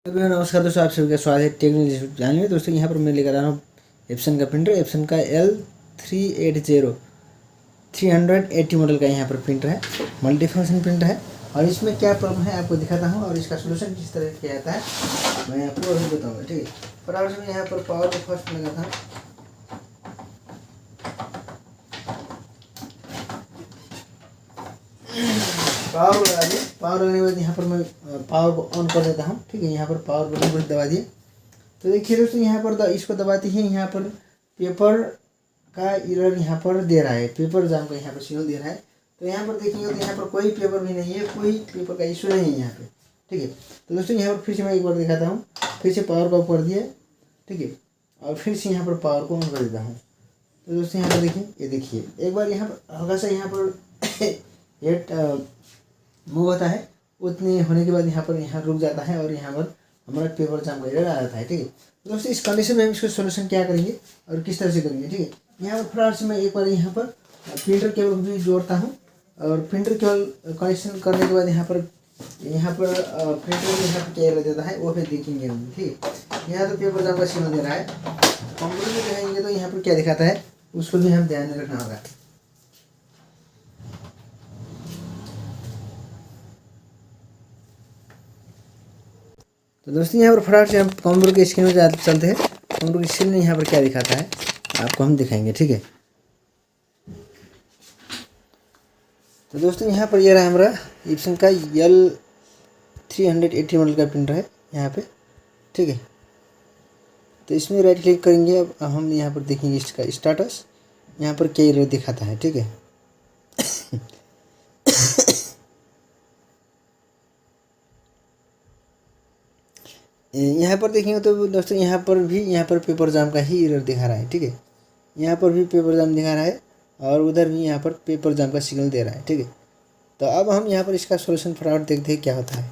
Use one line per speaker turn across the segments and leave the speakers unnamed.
नमस्कार दोस्तों, आप सभी का स्वागत है टेक्निकल चैनल में। दोस्तों यहाँ पर मैं लेकर आ रहा हूँ एप्सन का प्रिंटर। एप्सन का L380 380 मॉडल का यहाँ पर प्रिंटर है, मल्टी फंक्शन प्रिंटर है। और इसमें क्या प्रॉब्लम है आपको दिखाता हूँ और इसका सोल्यूशन किस तरह किया जाता है मैं आपको अभी बताऊँगा, ठीक है। फटाफट से मैं यहाँ पर पावर को फर्स्ट लगाता हूँ। पावर लगा दिए। पावर लगाने के बाद यहाँ पर मैं पावर को ऑन कर देता हूँ, ठीक है। यहाँ पर पावर बटन को दबा दिए। तो देखिए दोस्तों, यहाँ पर इसको दबाते ही यहाँ पर पेपर का एरर यहाँ पर दे रहा है, पेपर जाम का यहाँ पर सिग्नल दे रहा है। तो यहाँ पर देखेंगे तो यहाँ पर कोई पेपर भी नहीं है, कोई पेपर का इशू नहीं है यहाँ पे, ठीक है। तो दोस्तों यहाँ पर फिर से मैं एक बार दिखाता हूँ। फिर से पावर को ऑफ कर दिया, ठीक है, और फिर से यहाँ पर पावर को ऑन कर देता हूँ। तो दोस्तों यहाँ पर देखिए, ये देखिए एक बार यहाँ पर हल्का सा यहाँ पर हेड मूव होता है, उतने होने के बाद यहाँ पर रुक जाता है और यहाँ पर हमारा पेपर जाम का एरर आ जाता है, ठीक है। तो दोस्तों इस कंडीशन में हम इसको सोल्यूशन क्या करेंगे और किस तरह से करेंगे, ठीक है। यहाँ पर फटाफट से मैं एक बार यहाँ पर प्रिंटर केबल भी जोड़ता हूँ और प्रिंटर केबल कनेक्शन करने के बाद यहाँ पर प्रिंटर में यहाँ पर क्या एरर देता है वो फिर देखेंगे हम, ठीक है। यहाँ तो पेपर जाम का सिग्नल दे रहा है, कंप्यूटर में देखेंगे तो यहाँ पर क्या दिखाता है उसको भी हम ध्यान में रखना होगा। तो दोस्तों यहाँ पर फटाफट से हम कंप्यूटर के स्क्रीन में चलते हैं। कंप्यूटर की स्क्रीन में यहाँ पर क्या दिखाता है आपको हम दिखाएंगे, ठीक है। तो दोस्तों यहाँ पर ये रहा हमारा एप्सन का L380 मॉडल का प्रिंटर है यहाँ पे, ठीक है। तो इसमें राइट क्लिक करेंगे। अब हम यहाँ पर देखेंगे इसका स्टेटस, यहाँ पर क्या एरर दिखाता है, ठीक है। यहाँ पर देखेंगे तो दोस्तों यहाँ पर पेपर जाम का ही एरर दिखा रहा है, ठीक है। यहाँ पर भी पेपर जाम दिखा रहा है और उधर भी यहाँ पर पेपर जाम का सिग्नल दे रहा है, ठीक है। तो अब हम यहाँ पर इसका सोल्यूशन फटाफट देखते हैं क्या होता है।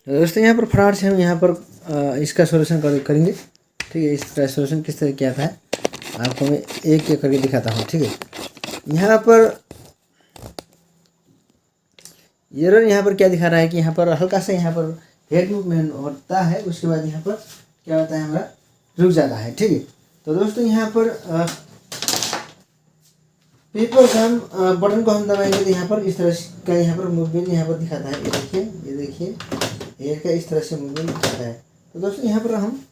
तो दोस्तों यहाँ पर फटाफट से हम यहाँ पर इसका सोल्यूशन करेंगे, ठीक है। इसका सोल्यूशन किस तरह किया था आपको मैं एक एक करके दिखाता हूँ, ठीक है। यहाँ पर एरर यहाँ पर क्या दिखा रहा है कि यहाँ पर हल्का सा यहाँ पर हेड मूवमेंट होता है, उसके बाद यहाँ पर क्या होता है हमारा रुक जाता है, ठीक है। तो दोस्तों यहाँ पर पेपर जाम बटन को हम दबाएंगे तो यहाँ पर इस तरह का यहाँ पर मूवमेंट यहाँ पर दिखाता है। ये देखिए हेड का इस तरह से मूवमेंट दिखाता है। तो दोस्तों यहाँ पर हम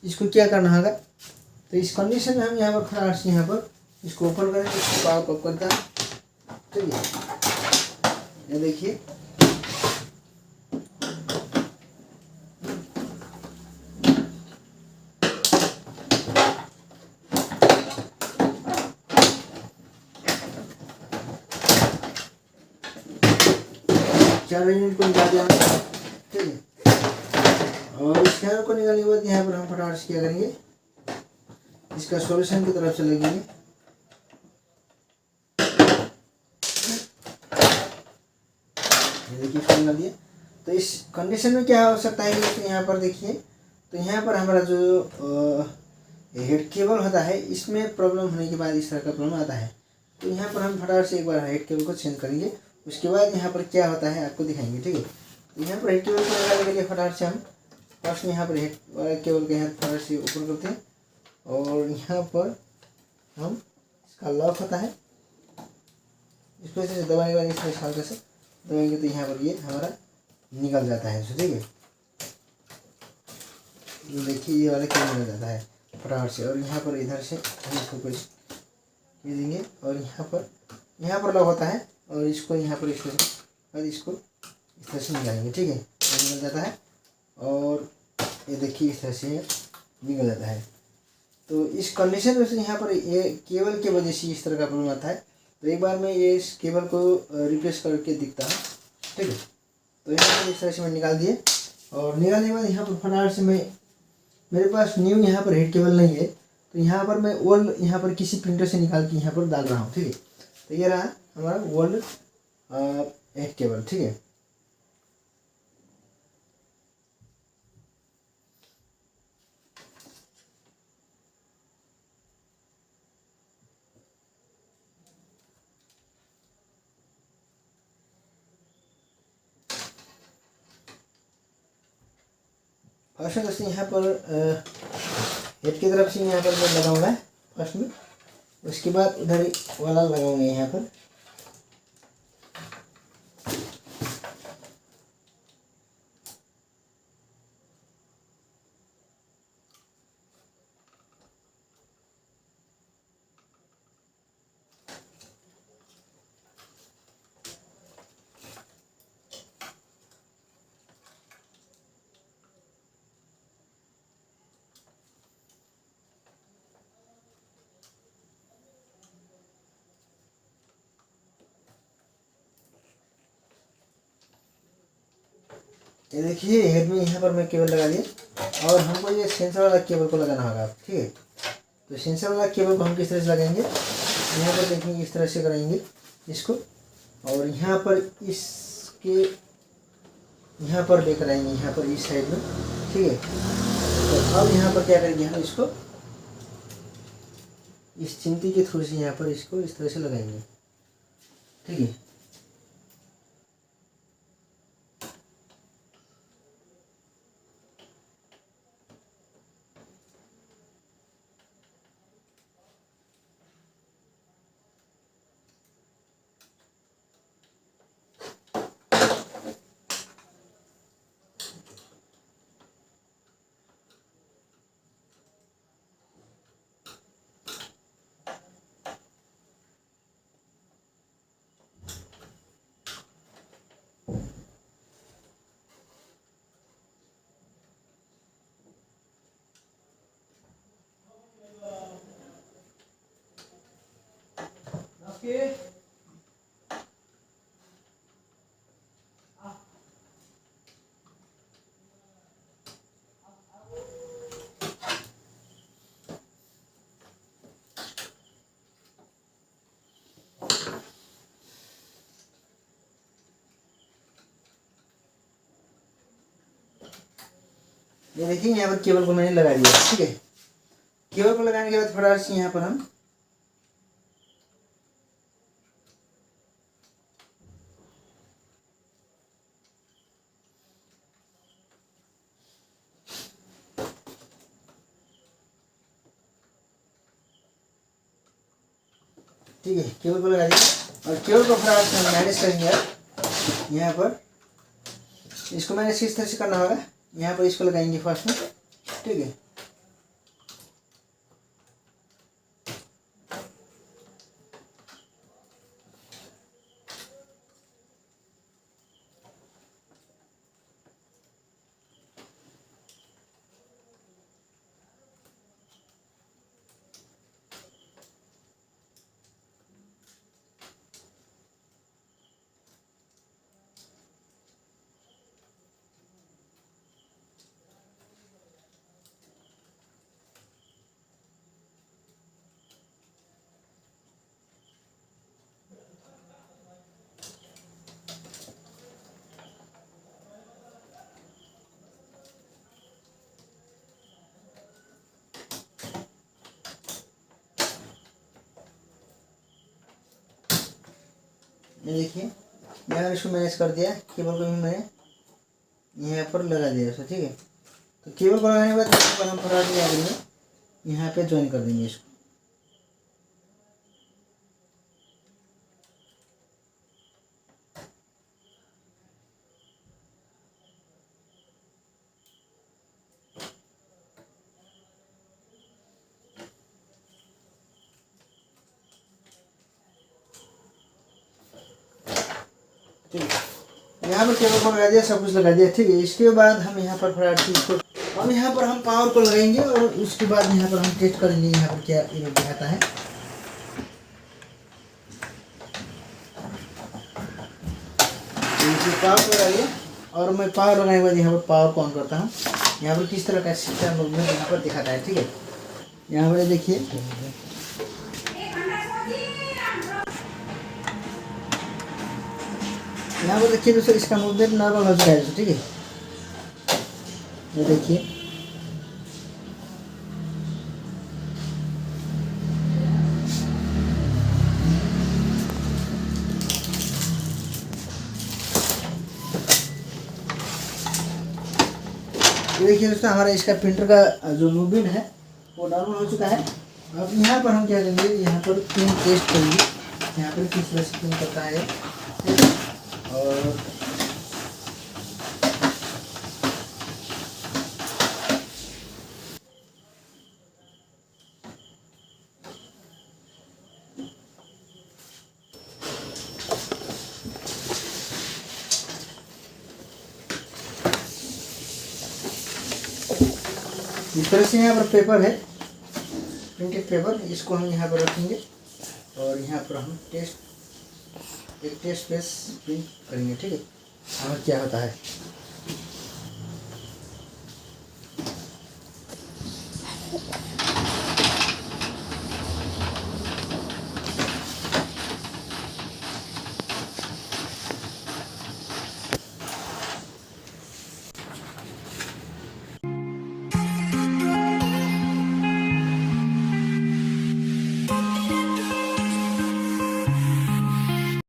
इसको क्या करना होगा, तो इस कंडीशन में हम यहाँ पर फटाफट से यहाँ पर इसको ओपन करेंगे, इसको पावर ऑफ करता है, ठीक है। ये देखिए चार यूनिट को निकाल दिया, ठीक है। और स्कैनर को निकालने के बाद यहाँ पर हम फटाफट से क्या करेंगे, इसका सॉल्यूशन की तरफ से लगेंगे। ये देखिए इसको निकाल दिया। तो इस कंडीशन में क्या हो सकता है कि यहाँ पर देखिए, तो यहाँ पर हमारा जो हेड केबल होता है इसमें प्रॉब्लम होने के बाद इस तरह का प्रॉब्लम आता है। तो यहाँ पर हम फटाफट से एक बार हेड केबल को चेंज करेंगे, उसके बाद यहाँ पर क्या होता है आपको दिखाएंगे, ठीक है। तो यहाँ पर हेड केबल को निकालने के लिए फटाफट से हम फर्स्ट यहाँ पर हेड केबल के यहाँ फटाफट से ओपन करते हैं और यहाँ पर हम इसका लॉक होता है, इसको ऐसे दबाने के बाद इस तरह हल्का से दबाएंगे तो यहाँ पर ये हमारा निकल जाता है, ठीक है। ये देखिए ये वाला क्या निकल जाता है फटाफट से। और यहाँ पर इधर से हम इसको कुछ ये देंगे और यहाँ पर लॉक होता है और इसको यहाँ पर इसको इस तरह से निकालेंगे, ठीक है। निकल जाता है और ये देखिए इस तरह से निकल जाता है। तो इस कंडीशन में से यहाँ पर ये केबल के वजह से इस तरह का प्रॉब्लम आता है। तो एक बार मैं ये इस केबल को रिप्लेस करके दिखता हूँ, ठीक है। तो यहाँ पर इस तरह से मैं निकाल दिए और निकालने के बाद यहाँ पर फटाफट से मेरे पास न्यू यहाँ पर हेड केबल नहीं है, तो यहाँ पर मैं ओल्ड यहाँ पर किसी प्रिंटर से निकाल के यहाँ पर डाल रहा हूँ, ठीक है। तो ये रहा हमारा ओल्ड हेड केबल, ठीक है। फर्स्ट में दोस्तों यहाँ पर हेड की तरफ से यहाँ पर मैं लगाऊंगा फर्स्ट में, उसके बाद उधर वाला लगाऊंगा यहाँ पर। ये देखिए हेड में यहाँ पर मैं केबल लगा दिया, और हमको ये सेंसर वाला केबल को लगाना होगा, ठीक है। तो सेंसर वाला केबल को हम किस तरह से लगाएंगे, यहाँ पर देखेंगे इस तरह से कराएंगे इसको, और यहाँ पर इसके यहाँ पर लेकर आएंगे, यहाँ पर इस साइड में, ठीक है। तो अब यहाँ पर क्या करेंगे, हम इसको इस चिमटी के थ्रू से यहाँ पर इसको इस तरह से लगाएंगे, ठीक है। ये देखिए यहाँ पर केबल को मैंने लगा दिया, ठीक है। केबल को लगाने के बाद फटाफट से यहाँ पर हम ठीक है केबल को लगा दिया, और केबल को फटाफट से हम मैनेज करेंगे। यहाँ पर इसको मैनेज किस तरह से करना होगा, यहाँ पर इसको लगाएंगे फर्स्ट में, ठीक है। ये देखिए यहाँ इसको मैनेज कर दिया, केबल को भी मैंने यहाँ पर लगा दिया इसको, ठीक है। तो केबल को लगाने के बाद इसको हम फटाफट क्या करेंगे, यहाँ पे ज्वाइन कर देंगे इसको। ठीक है, यहाँ पर केबल को लगा दिया, सब कुछ लगा दिया, ठीक है। इसके बाद हम यहाँ पर फटाफट इसको अब यहाँ पर हम पावर को लगाएंगे, और उसके बाद यहाँ पर हम टेस्ट करेंगे यहाँ पर क्या इमेज दिखाता है। पावर को लगा दिया, और मैं पावर लगाने के बाद यहाँ पर पावर को ऑन करता हूँ। यहाँ पर किस तरह का सिस्टम मूवमेंट यहाँ पर दिखाता है, ठीक है। यहाँ पर देखिए यहाँ पर देखिए दोस्तों, इसका मूवमेंट नॉर्मल हो चुका है, ठीक है। ये देखिए देखिए दोस्तों हमारा इसका प्रिंटर का जो मूवमेंट है वो नॉर्मल हो चुका है। अब यहाँ पर हम क्या करेंगे, यहाँ पर प्रिंट टेस्ट करेंगे, यहाँ पर किस तरह से प्रिंट करता है। और इस तरह से यहाँ पर पेपर है, प्रिंटेड पेपर, इसको हम यहाँ पर रखेंगे और यहाँ पर हम एक टेस्ट पेज प्रिंट करेंगे। ठीक है, हमें क्या होता है।